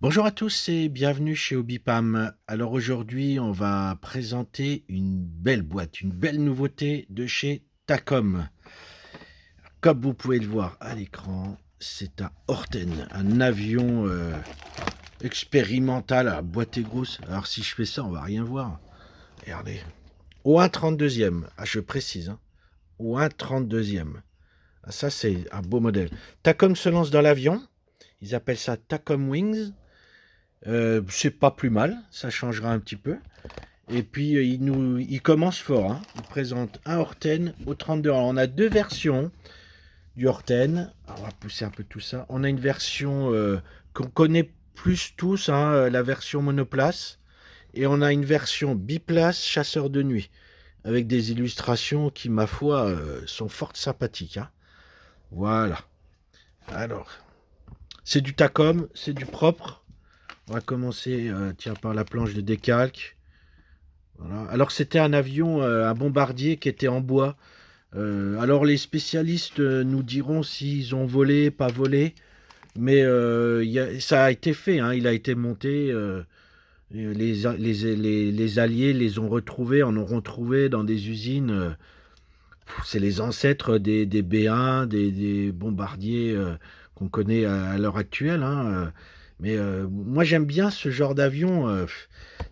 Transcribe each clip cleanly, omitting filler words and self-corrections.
Bonjour à tous et bienvenue chez Hobbypam. Alors aujourd'hui, on va présenter une belle boîte, une belle nouveauté de chez Tacom. Comme vous pouvez le voir à l'écran, c'est un Horten, un avion expérimental à boîte et grosse. Alors si je fais ça, on va rien voir. Regardez. Au 1,32e, je précise, hein, au 1,32e. Ah, ça, c'est un beau modèle. Tacom se lance dans l'avion. Ils appellent ça Tacom Wings. C'est pas plus mal, ça changera un petit peu. Et puis il commence fort, hein. Il présente un Horten au 32. Alors on a deux versions du Horten. Alors, on va pousser un peu tout ça. On a une version qu'on connaît plus tous, hein, la version monoplace. Et on a une version biplace chasseur de nuit. Avec des illustrations qui, ma foi, sont fort sympathiques, hein. Voilà. Alors, c'est du Tacom, c'est du propre. On va commencer tiens, par la planche de décalque. Voilà. Alors c'était un avion, un bombardier qui était en bois. Alors les spécialistes nous diront s'ils ont volé, pas volé, mais ça a été fait, hein, il a été monté. Les Alliés les ont retrouvés, en ont retrouvé dans des usines. C'est les ancêtres des B1, des bombardiers qu'on connaît à l'heure actuelle, hein. Mais moi j'aime bien ce genre d'avion.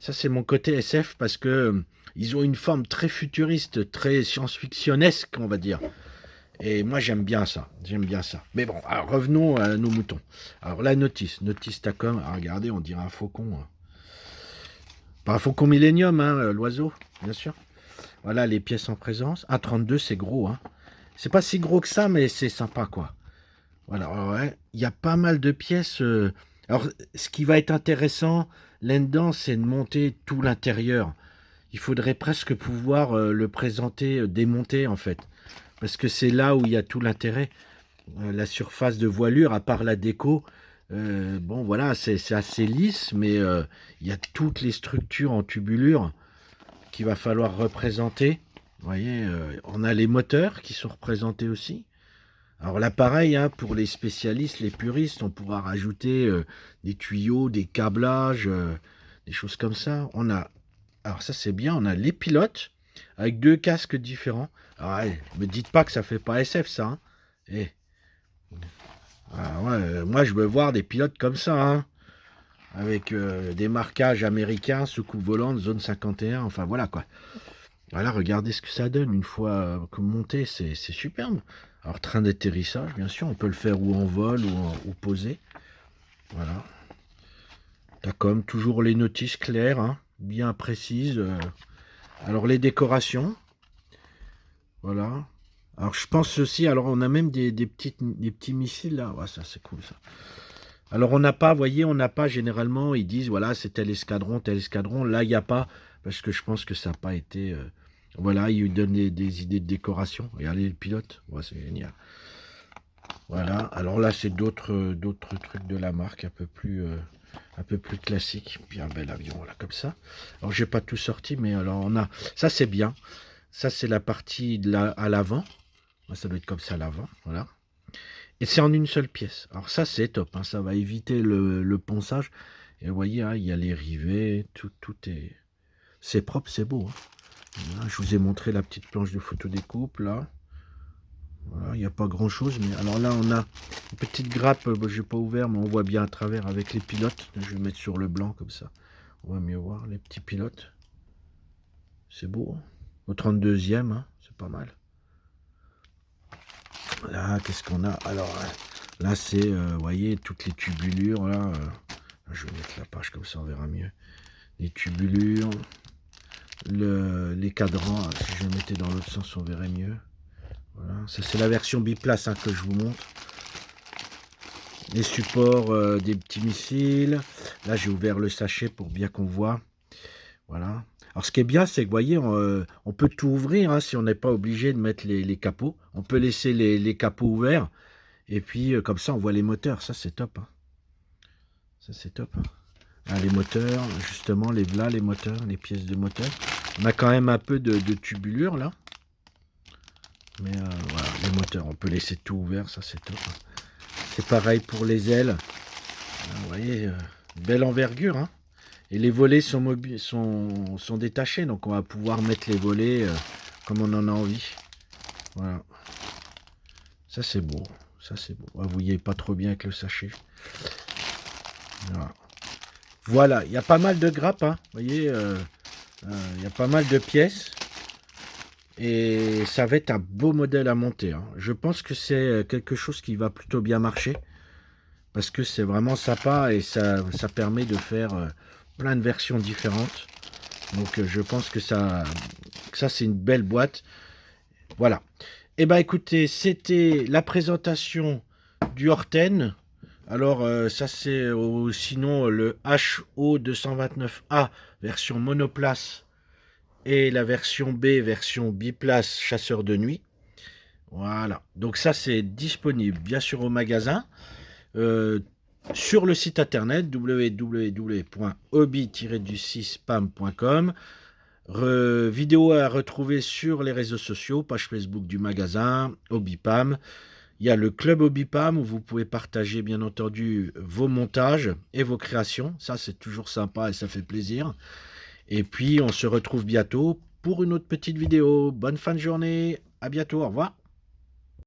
Ça c'est mon côté SF parce que ils ont une forme très futuriste, très science-fictionnesque, on va dire. Et moi j'aime bien ça, j'aime bien ça. Mais bon, alors, revenons à nos moutons. Alors la notice, notice Tacom. Ah, regardez, on dirait un faucon, hein. Pas un faucon Millennium, hein, l'oiseau, bien sûr. Voilà les pièces en présence. 1,32 c'est gros, hein. C'est pas si gros que ça, mais c'est sympa, quoi. Voilà, ouais, il y a pas mal de pièces. Alors, ce qui va être intéressant là-dedans, c'est de monter tout l'intérieur. Il faudrait presque pouvoir le présenter, démonter en fait. Parce que c'est là où il y a tout l'intérêt. La surface de voilure, à part la déco, bon voilà, c'est assez lisse, mais il y a toutes les structures en tubulure qu'il va falloir représenter. Vous voyez, on a les moteurs qui sont représentés aussi. Alors là, pareil, hein, pour les spécialistes, les puristes, on pourra rajouter des tuyaux, des câblages, des choses comme ça. Alors ça c'est bien, on a les pilotes avec deux casques différents. Alors, allez, me dites pas que ça fait pas SF ça, hein. Eh, ah ouais, moi je veux voir des pilotes comme ça, hein, avec des marquages américains, soucoupe volante, zone 51, enfin voilà quoi. Voilà, regardez ce que ça donne une fois que monté, c'est superbe. Alors, train d'atterrissage, bien sûr, on peut le faire ou en vol ou posé. Voilà. T'as comme toujours les notices claires, hein, bien précises. Alors, les décorations, voilà. Alors, je pense aussi, alors on a même des petits missiles là. Ouais, ça, c'est cool ça. Alors, on n'a pas, vous voyez, on n'a pas généralement, ils disent, voilà, c'est tel escadron, tel escadron. Là, il n'y a pas, parce que je pense que ça n'a pas été. Voilà, ils donnent des idées de décoration. Regardez le pilote, ouais, c'est génial. Voilà, alors là, c'est d'autres trucs de la marque, un peu plus classique. Puis un bel avion, voilà, comme ça. Alors, j'ai pas tout sorti, mais alors on a. Ça, c'est bien. Ça, c'est la partie à l'avant. Ça doit être comme ça à l'avant, voilà. Et c'est en une seule pièce. Alors ça, c'est top, hein. Ça va éviter le ponçage. Et vous voyez, hein, il y a les rivets, tout est. C'est propre, c'est beau, hein. Voilà, je vous ai montré la petite planche de photo découpe, là. Voilà, il n'y a pas grand chose, mais alors là on a une petite grappe, je n'ai pas ouvert, mais on voit bien à travers avec les pilotes. Je vais mettre sur le blanc comme ça, on va mieux voir les petits pilotes. C'est beau, hein. Au 32e, hein, c'est pas mal. Là, qu'est-ce qu'on a? Alors là, c'est, vous voyez, toutes les tubulures. Là, je vais mettre la page comme ça, on verra mieux. Les tubulures, les cadrans. Si je le mettais dans l'autre sens, on verrait mieux. Voilà, ça c'est la version biplace, hein, que je vous montre. Les supports des petits missiles. Là, j'ai ouvert le sachet pour bien qu'on voit. Voilà. Alors, ce qui est bien, c'est que, vous voyez, on peut tout ouvrir, hein, si on n'est pas obligé de mettre les capots. On peut laisser les capots ouverts. Et puis, comme ça, on voit les moteurs. Ça, c'est top, hein. Ça, c'est top, hein. Ah, les moteurs, justement, là, les moteurs, les pièces de moteur. On a quand même un peu de tubulure, là. Mais voilà, les moteurs, on peut laisser tout ouvert. Ça, c'est top, hein. C'est pareil pour les ailes. Vous voyez, Belle envergure, hein. Et les volets sont détachés, donc on va pouvoir mettre les volets comme on en a envie. Voilà. Ça c'est beau. Ça c'est beau. Ah, vous voyez pas trop bien avec le sachet. Voilà. Voilà, il y a pas mal de grappes, hein. Vous voyez, il y a pas mal de pièces. Et ça va être un beau modèle à monter, hein. Je pense que c'est quelque chose qui va plutôt bien marcher. Parce que c'est vraiment sympa et ça permet de faire plein de versions différentes. Donc je pense que ça c'est une belle boîte. Voilà. Et ben écoutez, c'était la présentation du Horten. Alors ça c'est sinon le HO229A version monoplace et la version B version biplace chasseur de nuit. Voilà. Donc ça c'est disponible bien sûr au magasin. Euh, sur le site internet www.hobby-du6pam.com. Vidéo à retrouver sur les réseaux sociaux, page Facebook du magasin, Hobbypam. Il y a le club Hobbypam où vous pouvez partager bien entendu vos montages et vos créations. Ça c'est toujours sympa et ça fait plaisir. Et puis on se retrouve bientôt pour une autre petite vidéo. Bonne fin de journée, à bientôt, au revoir.